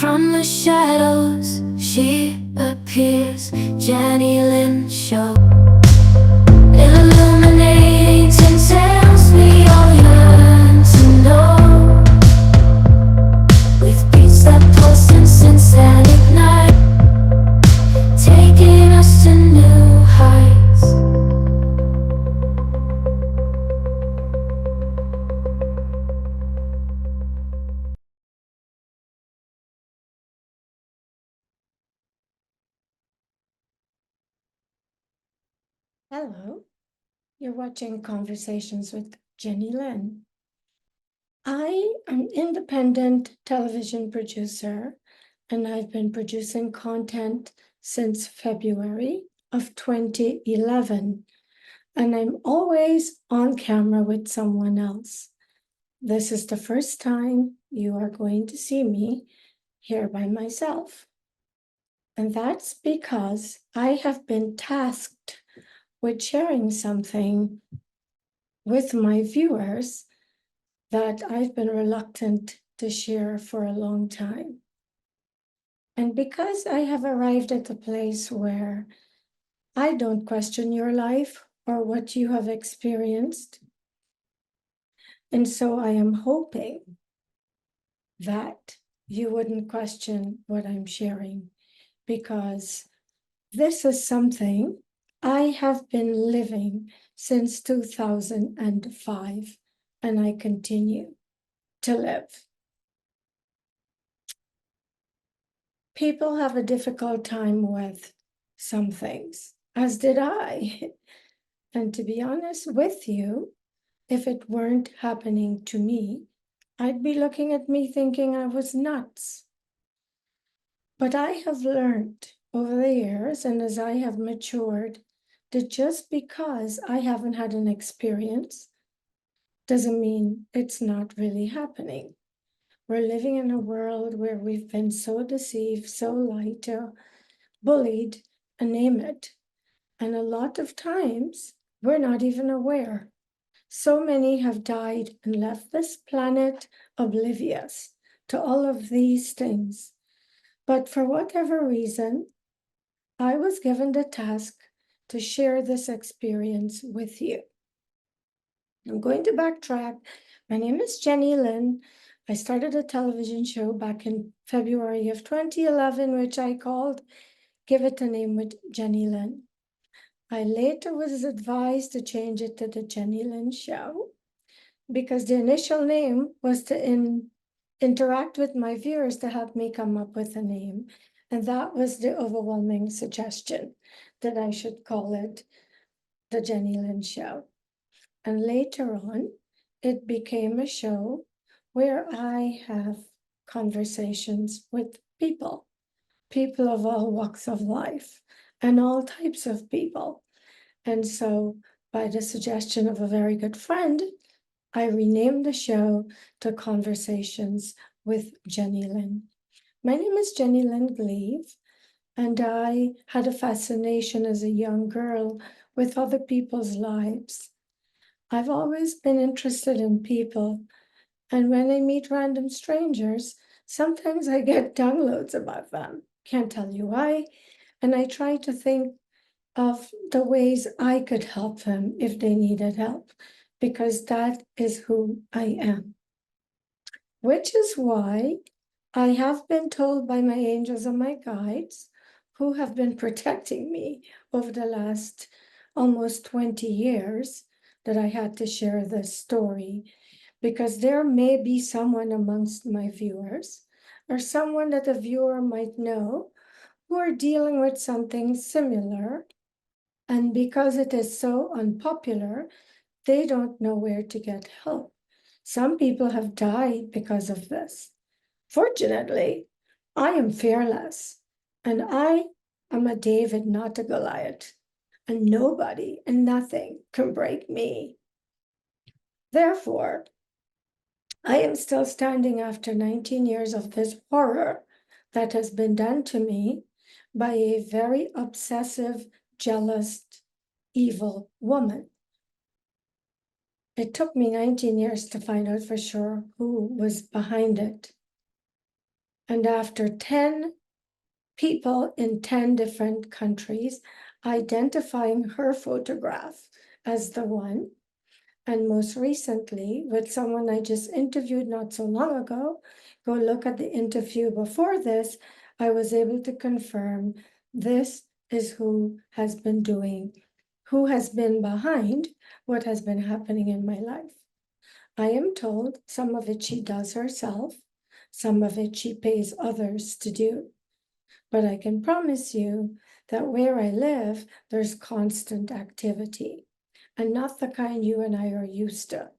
From the shadows, she appears. Jennylyn show, illuminates and tells me all yearn to know. With beats that pulse and sense that ignite, taking us to new heights. Hello, you're watching Conversations with Jennylyn. I am an independent television producer, and I've been producing content since February of 2011, and I'm always on camera with someone else. This is the first time you are going to see me here by myself. And that's because I have been tasked with sharing something with my viewers that I've been reluctant to share for a long time. And because I have arrived at a place where I don't question your life or what you have experienced, and so I am hoping that you wouldn't question what I'm sharing, because this is something I have been living since 2005, and I continue to live. People have a difficult time with some things, as did I. And to be honest with you, if it weren't happening to me, I'd be looking at me thinking I was nuts. But I have learned over the years, and as I have matured, that just because I haven't had an experience doesn't mean it's not really happening. We're living in a world where we've been so deceived, so lied to, bullied, and name it. And a lot of times, we're not even aware. So many have died and left this planet oblivious to all of these things. But for whatever reason, I was given the task to share this experience with you. I'm going to backtrack. My name is Jennylyn. I started a television show back in February of 2011, which I called Give It a Name with Jennylyn. I later was advised to change it to the Jennylyn Show because the initial name was to interact with my viewers to help me come up with a name. And that was the overwhelming suggestion that I should call it the Jennylyn Show. And later on, it became a show where I have conversations with people of all walks of life and all types of people. And so, by the suggestion of a very good friend, I renamed the show to Conversations with Jennylyn. My name is Jennylyn Gleave, and I had a fascination as a young girl with other people's lives. I've always been interested in people, and when I meet random strangers, sometimes I get downloads about them. Can't tell you why. And I try to think of the ways I could help them if they needed help, because that is who I am. Which is why I have been told by my angels and my guides, who have been protecting me over the last almost 20 years, that I had to share this story, because there may be someone amongst my viewers or someone that a viewer might know who are dealing with something similar. And because it is so unpopular, they don't know where to get help. Some people have died because of this. Fortunately, I am fearless, and I am a David, not a Goliath, and nobody and nothing can break me. Therefore, I am still standing after 19 years of this horror that has been done to me by a very obsessive, jealous, evil woman. It took me 19 years to find out for sure who was behind it. And after 10 people in 10 different countries identifying her photograph as the one, and most recently with someone I just interviewed not so long ago, go look at the interview before this, I was able to confirm this is who has been behind what has been happening in my life. I am told some of it she does herself, some of it she pays others to do. But I can promise you that where I live, there's constant activity, and not the kind you and I are used to.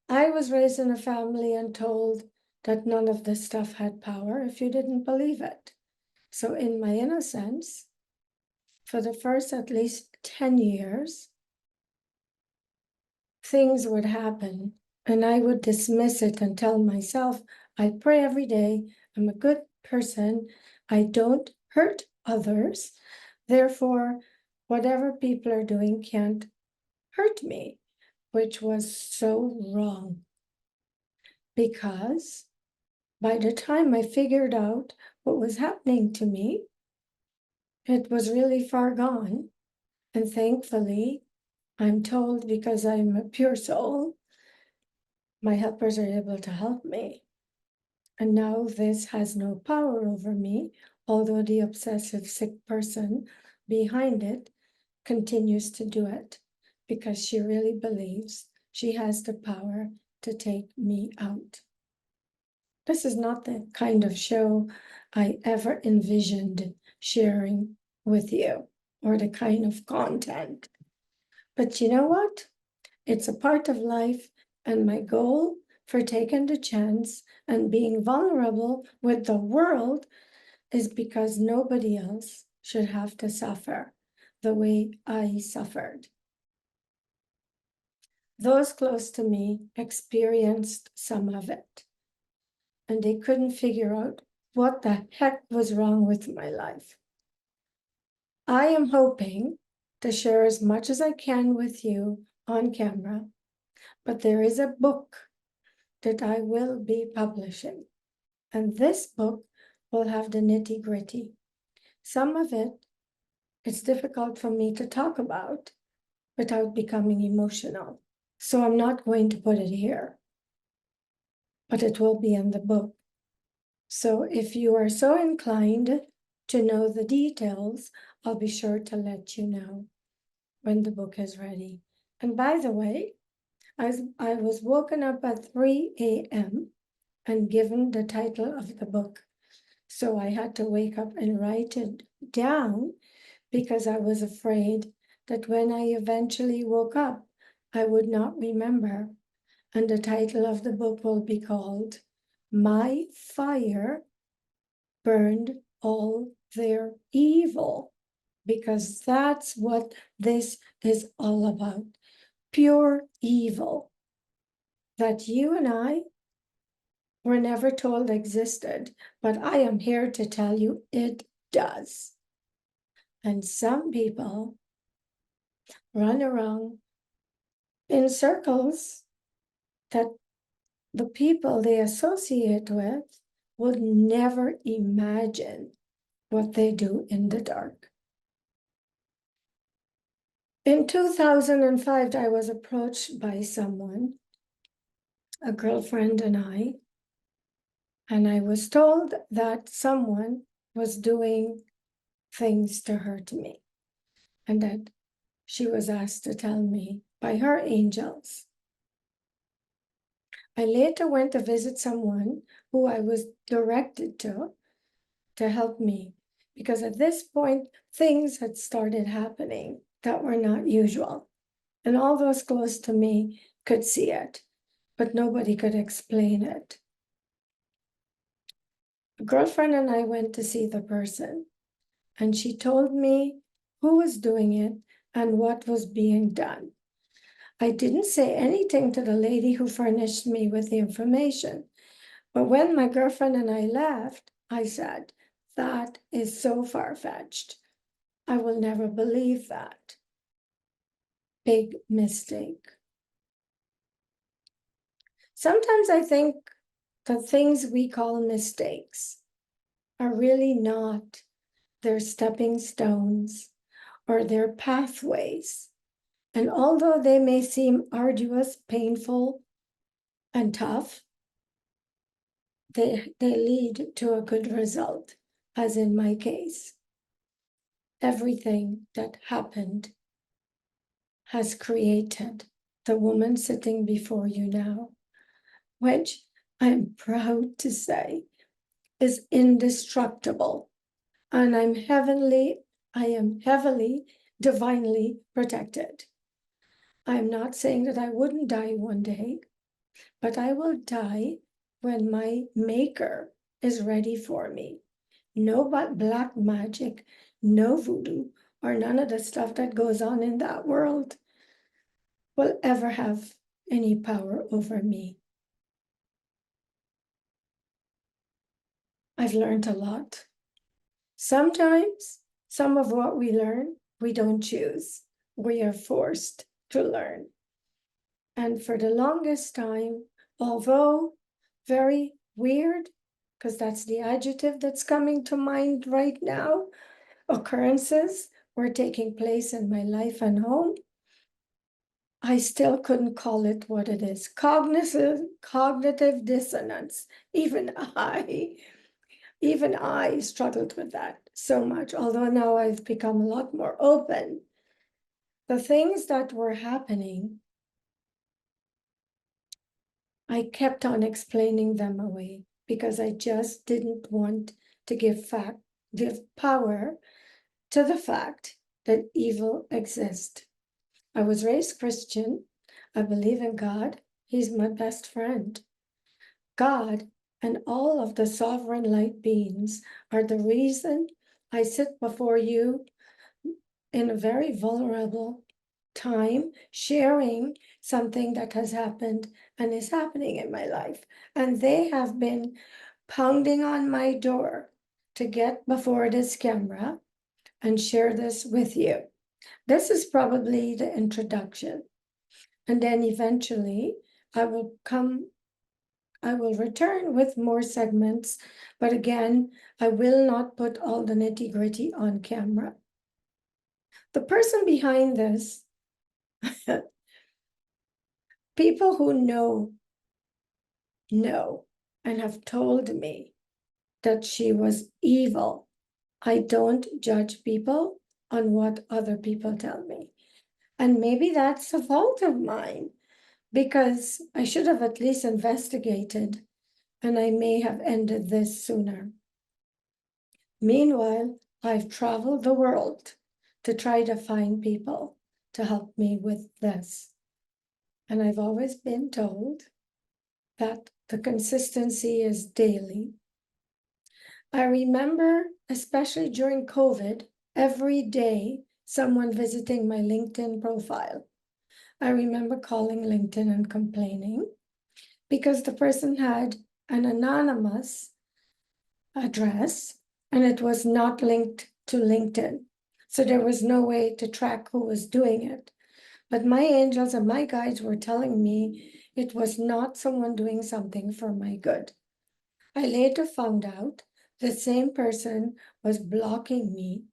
I was raised in a family and told that none of this stuff had power if you didn't believe it. So in my innocence, for the first at least 10 years, things would happen and I would dismiss it and tell myself, I pray every day, I'm a good person, I don't hurt others, therefore, whatever people are doing can't hurt me, which was so wrong. Because by the time I figured out what was happening to me, it was really far gone. And thankfully, I'm told because I'm a pure soul, my helpers are able to help me. And now this has no power over me, although the obsessive sick person behind it continues to do it because she really believes she has the power to take me out. This is not the kind of show I ever envisioned sharing with you or the kind of content. But you know what? It's a part of life, and my goal for taking the chance and being vulnerable with the world is because nobody else should have to suffer the way I suffered. Those close to me experienced some of it, and they couldn't figure out what the heck was wrong with my life. I am hoping to share as much as I can with you on camera, but there is a book that I will be publishing, and this book will have the nitty-gritty. Some of it's difficult for me to talk about without becoming emotional, so I'm not going to put it here, but it will be in the book. So if you are so inclined to know the details, I'll be sure to let you know when the book is ready. And by the way, I was woken up at 3 a.m. and given the title of the book. So I had to wake up and write it down because I was afraid that when I eventually woke up, I would not remember. And the title of the book will be called My Fire Burned All Their Evil, because that's what this is all about. Pure evil that you and I were never told existed, but I am here to tell you it does. And some people run around in circles that the people they associate with would never imagine what they do in the dark. In 2005, I was approached by someone, a girlfriend and I was told that someone was doing things to hurt me and that she was asked to tell me by her angels. I later went to visit someone who I was directed to help me, because at this point, things had started happening that were not usual. And all those close to me could see it, but nobody could explain it. A girlfriend and I went to see the person, and she told me who was doing it and what was being done. I didn't say anything to the lady who furnished me with the information, but when my girlfriend and I left, I said, that is so far-fetched. I will never believe that. Big mistake. Sometimes I think the things we call mistakes are really not their stepping stones or their pathways. And although they may seem arduous, painful, and tough, they lead to a good result, as in my case. Everything that happened has created the woman sitting before you now, which I'm proud to say is indestructible. And I am heavily, divinely protected. I'm not saying that I wouldn't die one day, but I will die when my maker is ready for me. No but black magic, no voodoo, or none of the stuff that goes on in that world will ever have any power over me. I've learned a lot. Sometimes some of what we learn, we don't choose. We are forced to learn. And for the longest time, although very weird, because that's the adjective that's coming to mind right now, occurrences were taking place in my life and home, I still couldn't call it what it is. Cognitive dissonance. Even I struggled with that so much, although now I've become a lot more open. The things that were happening, I kept on explaining them away because I just didn't want to give power to the fact that evil exists. I was raised Christian. I believe in God. He's my best friend. God and all of the sovereign light beings are the reason I sit before you in a very vulnerable time, sharing something that has happened and is happening in my life. And they have been pounding on my door to get before this camera and share this with you. This is probably the introduction. And then eventually I will return with more segments, but again, I will not put all the nitty-gritty on camera. The person behind this, people who know and have told me that she was evil. I don't judge people on what other people tell me. And maybe that's a fault of mine, because I should have at least investigated, and I may have ended this sooner. Meanwhile, I've traveled the world to try to find people to help me with this. And I've always been told that the consistency is daily. I remember, especially during COVID, every day someone visiting my LinkedIn profile. I remember calling LinkedIn and complaining because the person had an anonymous address and it was not linked to LinkedIn. So there was no way to track who was doing it. But my angels and my guides were telling me it was not someone doing something for my good. I later found out the same person was blocking me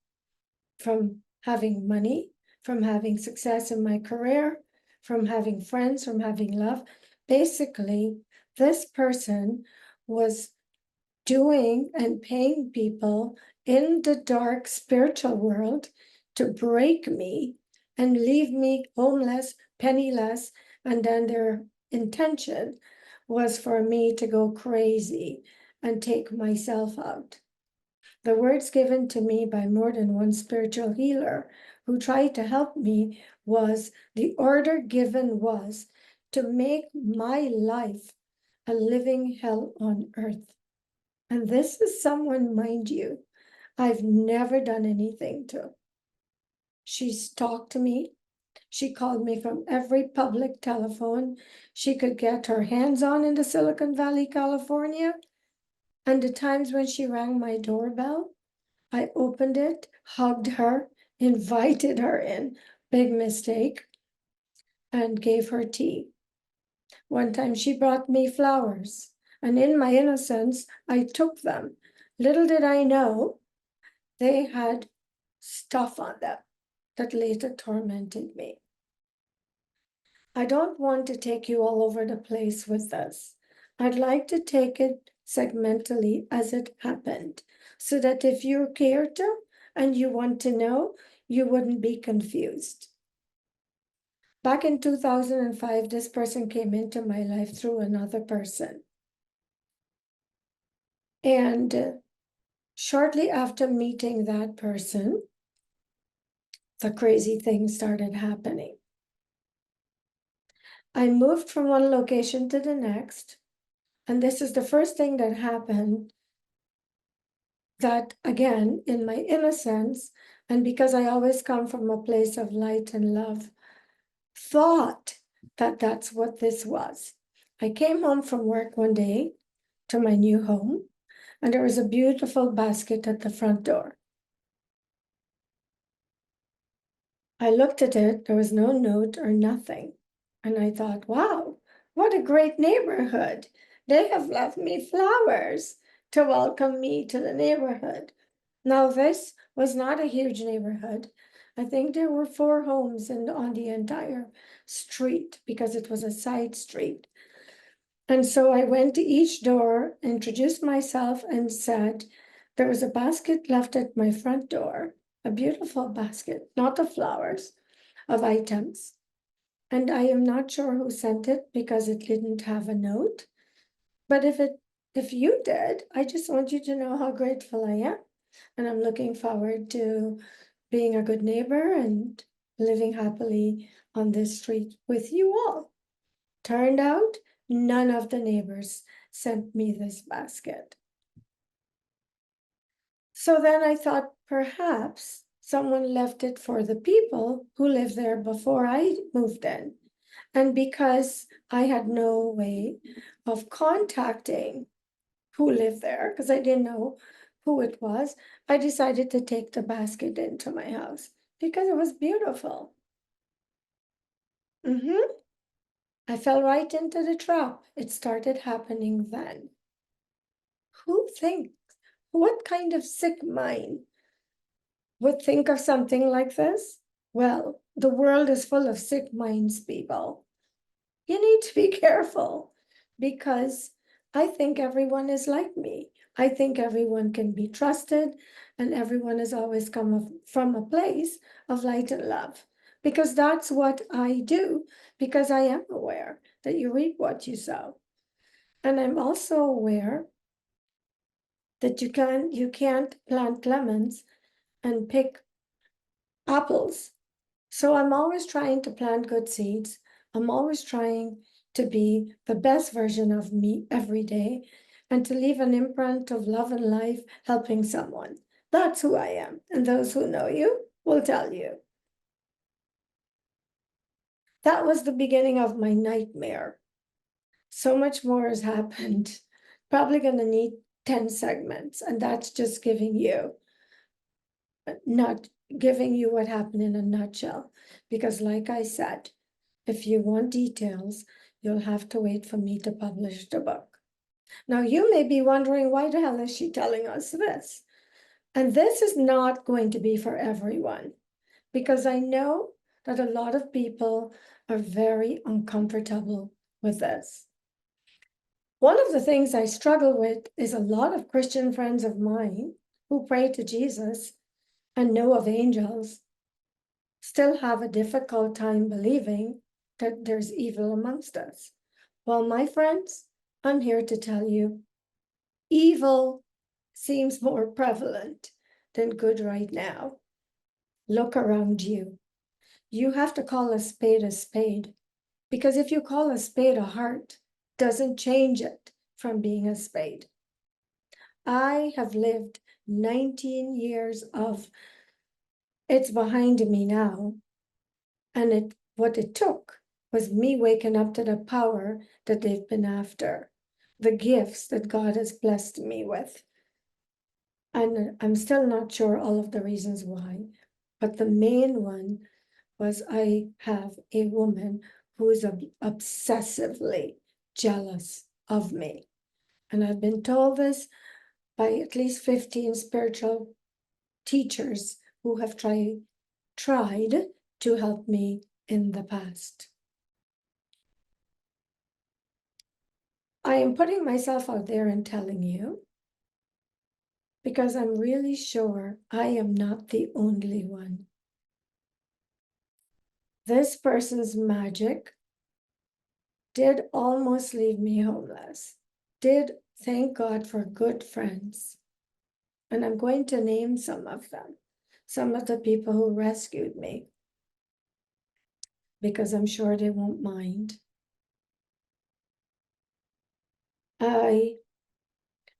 from having money, from having success in my career, from having friends, from having love. Basically, this person was doing and paying people in the dark spiritual world to break me and leave me homeless, penniless, and then their intention was for me to go crazy and take myself out. The words given to me by more than one spiritual healer who tried to help me was, the order given was to make my life a living hell on earth. And this is someone, mind you, I've never done anything to. She stalked me. She called me from every public telephone she could get her hands on in the Silicon Valley, California. And the times when she rang my doorbell, I opened it, hugged her, invited her in, big mistake, and gave her tea. One time she brought me flowers. And in my innocence, I took them. Little did I know they had stuff on them that later tormented me. I don't want to take you all over the place with this. I'd like to take it segmentally as it happened, so that if you care to and you want to know, you wouldn't be confused. Back in 2005, this person came into my life through another person. And shortly after meeting that person, the crazy things started happening. I moved from one location to the next, and this is the first thing that happened that, again, in my innocence, and because I always come from a place of light and love, thought that that's what this was. I came home from work one day to my new home, and there was a beautiful basket at the front door. I looked at it, there was no note or nothing. And I thought, wow, what a great neighborhood. They have left me flowers to welcome me to the neighborhood. Now, this was not a huge neighborhood. I think there were 4 homes on the entire street because it was a side street. And so I went to each door, introduced myself, and said, there was a basket left at my front door, a beautiful basket, not the flowers, of items. And I am not sure who sent it because it didn't have a note. But if you did, I just want you to know how grateful I am. And I'm looking forward to being a good neighbor and living happily on this street with you all. Turned out, none of the neighbors sent me this basket. So then I thought perhaps someone left it for the people who lived there before I moved in. And because I had no way of contacting who lived there, because I didn't know who it was, I decided to take the basket into my house because it was beautiful. I fell right into the trap. It started happening then. Who thinks, what kind of sick mind would think of something like this? Well, the world is full of sick minds, people. You need to be careful because I think everyone is like me. I think everyone can be trusted and everyone has always come from a place of light and love because that's what I do, because I am aware that you reap what you sow. And I'm also aware that you can't plant lemons and pick apples. So I'm always trying to plant good seeds. I'm always trying to be the best version of me every day and to leave an imprint of love and life helping someone. That's who I am. And those who know you will tell you. That was the beginning of my nightmare. So much more has happened. Probably going to need 10 segments, and that's just not giving you what happened in a nutshell. Because like I said, if you want details, you'll have to wait for me to publish the book. Now, you may be wondering, why the hell is she telling us this? And this is not going to be for everyone, because I know that a lot of people are very uncomfortable with this. One of the things I struggle with is a lot of Christian friends of mine who pray to Jesus and know of angels still have a difficult time believing that there's evil amongst us. Well, my friends, I'm here to tell you, evil seems more prevalent than good right now. Look around you. You have to call a spade, because if you call a spade a heart, doesn't change it from being a spade. I have lived 19 years of, it's behind me now, and what it took was me waking up to the power that they've been after, the gifts that God has blessed me with. And I'm still not sure all of the reasons why, but the main one was I have a woman who is obsessively jealous of me. And I've been told this by at least 15 spiritual teachers who have tried to help me in the past. I am putting myself out there and telling you because I'm really sure I am not the only one. This person's magic did almost leave me homeless, did thank God for good friends. And I'm going to name some of them, some of the people who rescued me, because I'm sure they won't mind. I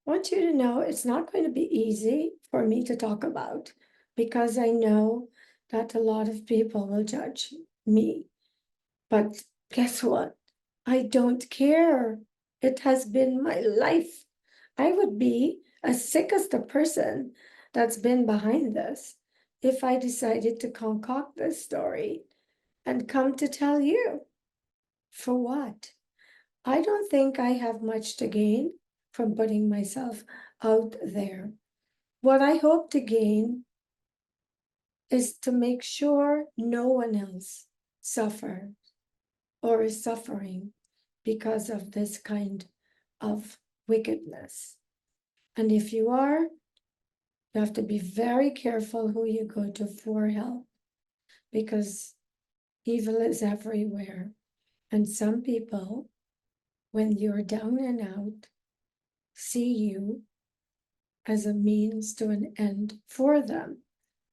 want you to know it's not going to be easy for me to talk about because I know that a lot of people will judge me. But guess what? I don't care. It has been my life. I would be as sick as the person that's been behind this if I decided to concoct this story and come to tell you. For what? I don't think I have much to gain from putting myself out there. What I hope to gain is to make sure no one else suffers or is suffering because of this kind of wickedness. And if you are, you have to be very careful who you go to for help because evil is everywhere. And some people, when you're down and out, see you as a means to an end for them.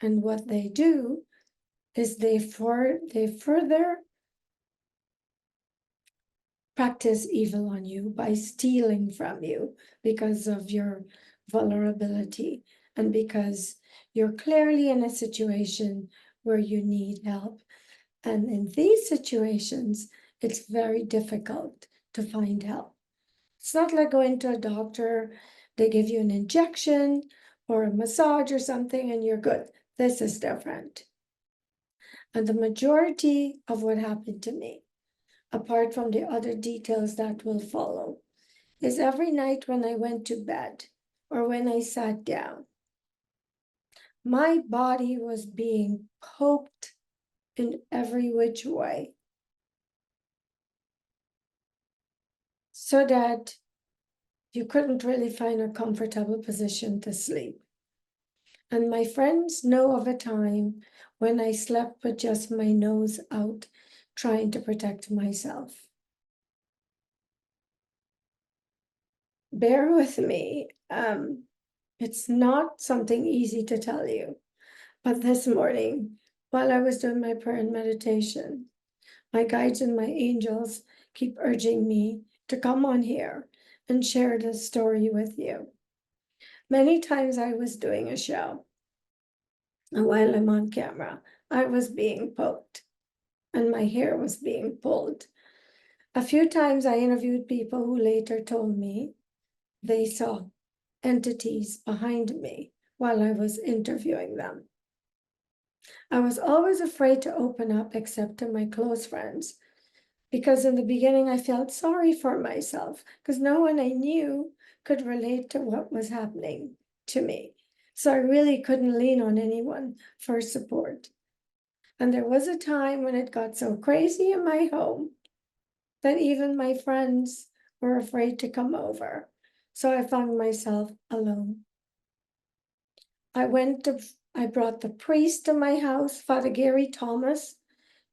And what they do is they further practice evil on you by stealing from you because of your vulnerability and because you're clearly in a situation where you need help. And in these situations, it's very difficult to find help. It's not like going to a doctor, they give you an injection or a massage or something and you're good. This is different. And the majority of what happened to me, apart from the other details that will follow, is every night when I went to bed or when I sat down, my body was being poked in every which way so that you couldn't really find a comfortable position to sleep. And my friends know of a time when I slept with just my nose out, trying to protect myself. Bear with me. It's not something easy to tell you, but this morning, while I was doing my prayer and meditation, my guides and my angels keep urging me to come on here and share this story with you. Many times I was doing a show, and while I'm on camera, I was being poked and my hair was being pulled. A few times I interviewed people who later told me they saw entities behind me while I was interviewing them. I was always afraid to open up except to my close friends because in the beginning I felt sorry for myself because no one I knew could relate to what was happening to me. So I really couldn't lean on anyone for support. And there was a time when it got so crazy in my home that even my friends were afraid to come over. So I found myself alone. I brought the priest to my house, Father Gary Thomas.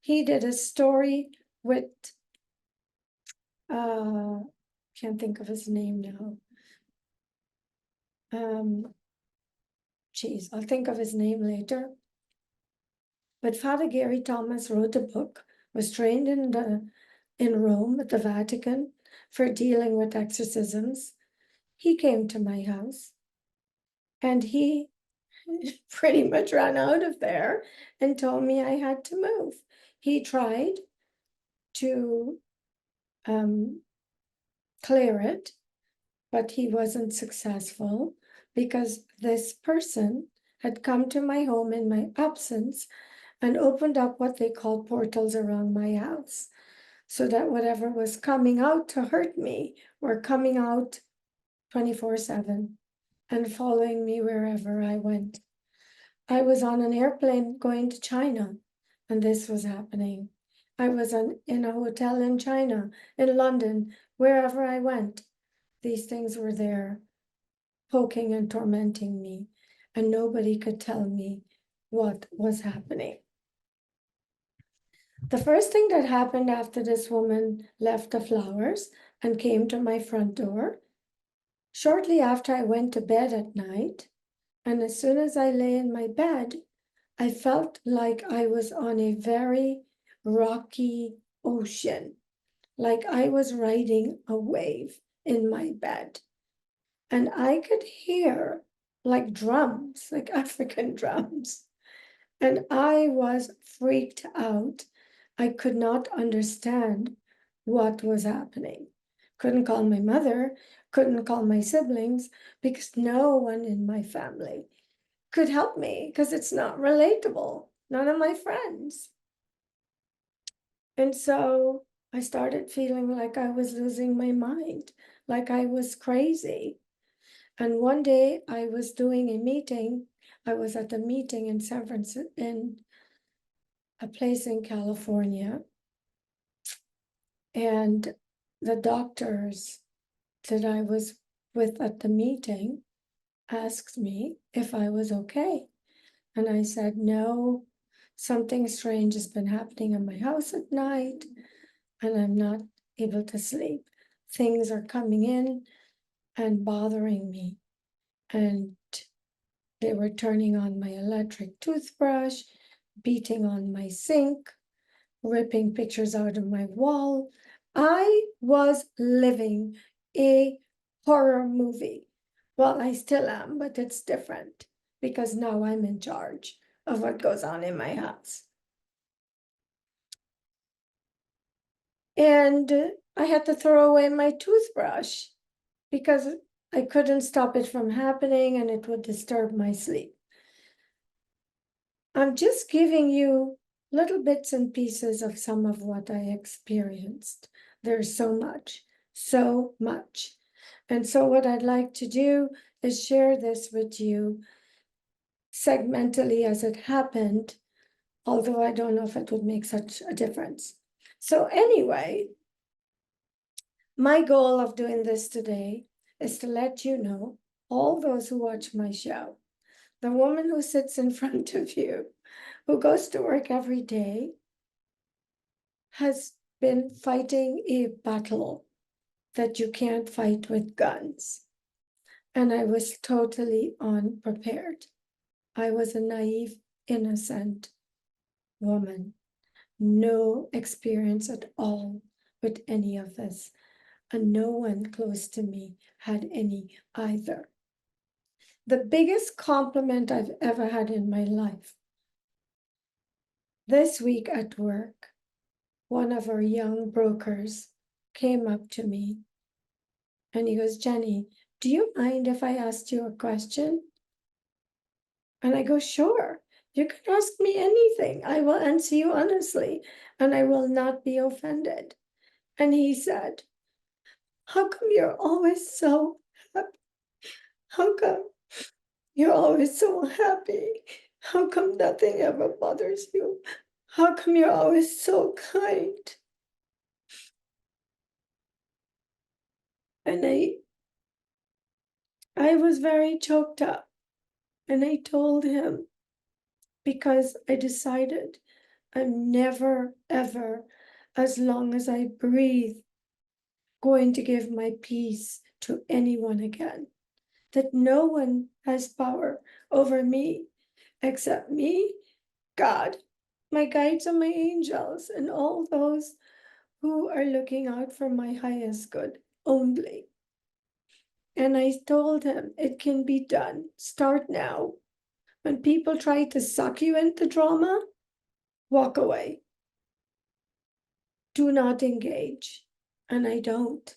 He did a story with, can't think of his name now. I'll think of his name later. But Father Gary Thomas wrote a book, was trained in Rome at the Vatican for dealing with exorcisms. He came to my house and he pretty much ran out of there and told me I had to move. He tried to clear it, but he wasn't successful because this person had come to my home in my absence and opened up what they call portals around my house so that whatever was coming out to hurt me were coming out 24/7 and following me wherever I went. I was on an airplane going to China, and this was happening. I was in a hotel in China, in London, wherever I went. These things were there, poking and tormenting me, and nobody could tell me what was happening. The first thing that happened after this woman left the flowers and came to my front door, shortly after I went to bed at night, and as soon as I lay in my bed, I felt like I was on a very rocky ocean, like I was riding a wave in my bed. And I could hear like drums, like African drums. And I was freaked out. I could not understand what was happening. Couldn't call my mother, couldn't call my siblings, because no one in my family could help me, because it's not relatable. None of my friends. And so I started feeling like I was losing my mind, like I was crazy. And one day I was doing a meeting. I was at a meeting in San Francisco, in a place in California. And the doctors that I was with at the meeting asked me if I was okay. And I said, no, something strange has been happening in my house at night, and I'm not able to sleep. Things are coming in and bothering me. And they were turning on my electric toothbrush, beating on my sink, ripping pictures out of my wall. I was living a horror movie. Well, I still am, but it's different because now I'm in charge of what goes on in my house. And I had to throw away my toothbrush because I couldn't stop it from happening and it would disturb my sleep. I'm just giving you little bits and pieces of some of what I experienced. There's so much, so much. And so what I'd like to do is share this with you segmentally as it happened, although I don't know if it would make such a difference. So anyway, my goal of doing this today is to let you know, all those who watch my show, the woman who sits in front of you, who goes to work every day, has been fighting a battle that you can't fight with guns. And I was totally unprepared. I was a naive, innocent woman, no experience at all with any of this, and no one close to me had any either. The biggest compliment I've ever had in my life. This week at work, one of our young brokers came up to me and he goes, Jenny, do you mind if I asked you a question? And I go, sure, you can ask me anything. I will answer you honestly and I will not be offended. And he said, how come you're always so happy? How come you're always so happy? How come nothing ever bothers you? How come you're always so kind? And I was very choked up. And I told him, because I decided I'm never, ever, as long as I breathe, going to give my peace to anyone again. That no one has power over me except me, God, my guides and my angels, and all those who are looking out for my highest good only. And I told him it can be done. Start now. When people try to suck you into drama, walk away. Do not engage. And I don't.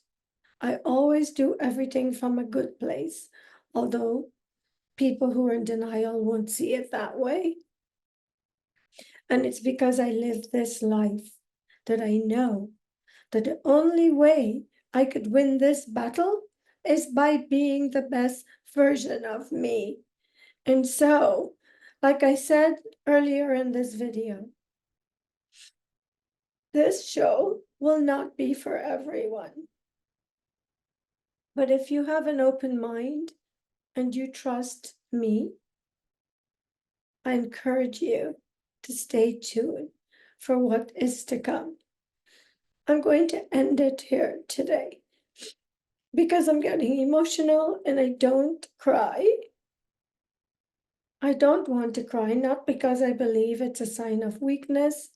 I always do everything from a good place, although people who are in denial won't see it that way. And it's because I live this life that I know that the only way I could win this battle is by being the best version of me. And so, like I said earlier in this video, this show will not be for everyone. But if you have an open mind and you trust me, I encourage you to stay tuned for what is to come. I'm going to end it here today because I'm getting emotional and I don't cry. I don't want to cry, not because I believe it's a sign of weakness,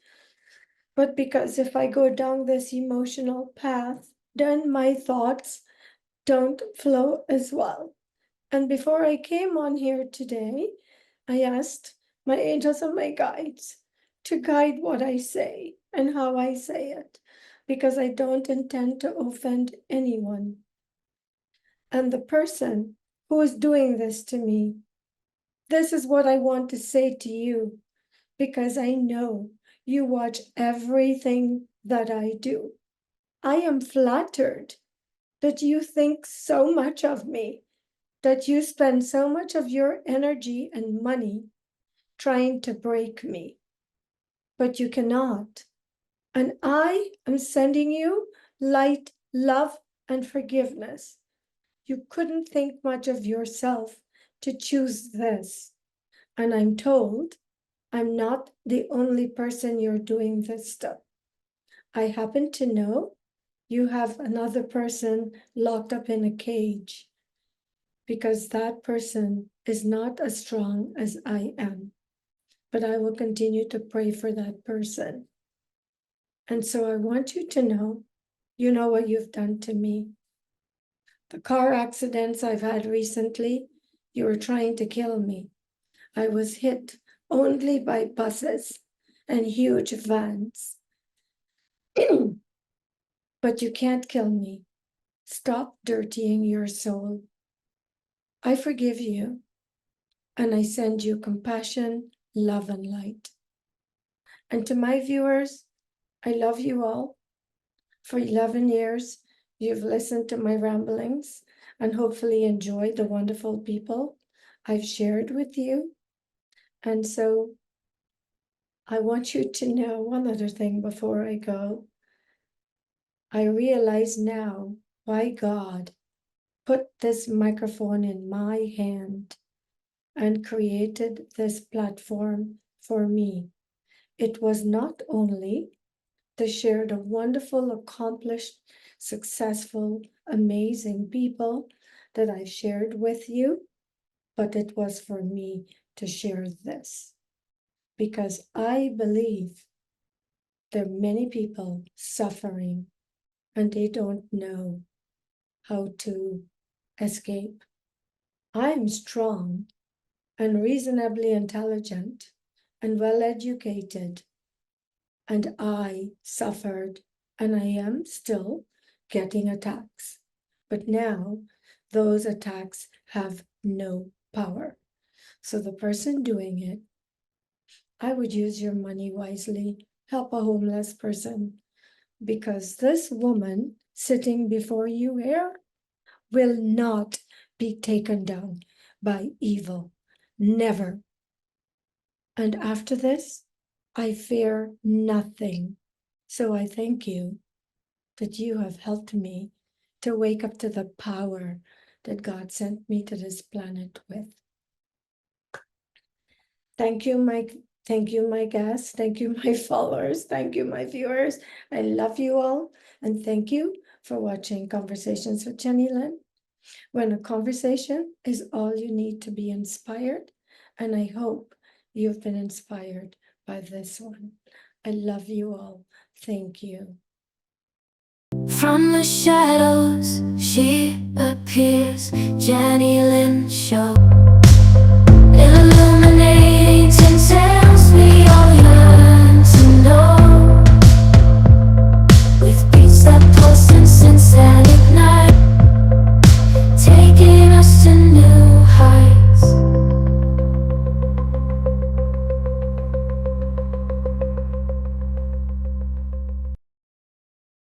but because if I go down this emotional path, then my thoughts don't flow as well. And before I came on here today, I asked my angels and my guides to guide what I say and how I say it, because I don't intend to offend anyone. And the person who is doing this to me, this is what I want to say to you, because I know you watch everything that I do. I am flattered that you think so much of me, that you spend so much of your energy and money trying to break me, but you cannot. And I am sending you light, love, and forgiveness. You couldn't think much of yourself to choose this. And I'm told I'm not the only person you're doing this stuff. I happen to know you have another person locked up in a cage because that person is not as strong as I am. But I will continue to pray for that person. And so I want you to know, you know what you've done to me. The car accidents I've had recently, you were trying to kill me. I was hit only by buses and huge vans. But you can't kill me. Stop dirtying your soul. I forgive you, and I send you compassion, love, and light. And to my viewers, I love you all. For 11 years, you've listened to my ramblings and hopefully enjoyed the wonderful people I've shared with you. And so I want you to know one other thing before I go. I realize now why God put this microphone in my hand and created this platform for me. It was not only to share the wonderful, accomplished, successful, amazing people that I've shared with you, but it was for me to share this. Because I believe there are many people suffering and they don't know how to escape. I'm strong and reasonably intelligent and well educated, and I suffered and I am still getting attacks. But now those attacks have no power. So the person doing it, I would use your money wisely, help a homeless person, because this woman sitting before you here will not be taken down by evil. Never. And after this, I fear nothing. So I thank you that you have helped me to wake up to the power that God sent me to this planet with. Thank you, my guests. Thank you, my followers. Thank you, my viewers. I love you all. And thank you for watching Conversations with Jennylyn. When a conversation is all you need to be inspired. And I hope you've been inspired by this one. I love you all. Thank you. From the shadows, she appears. Jennylyn Show.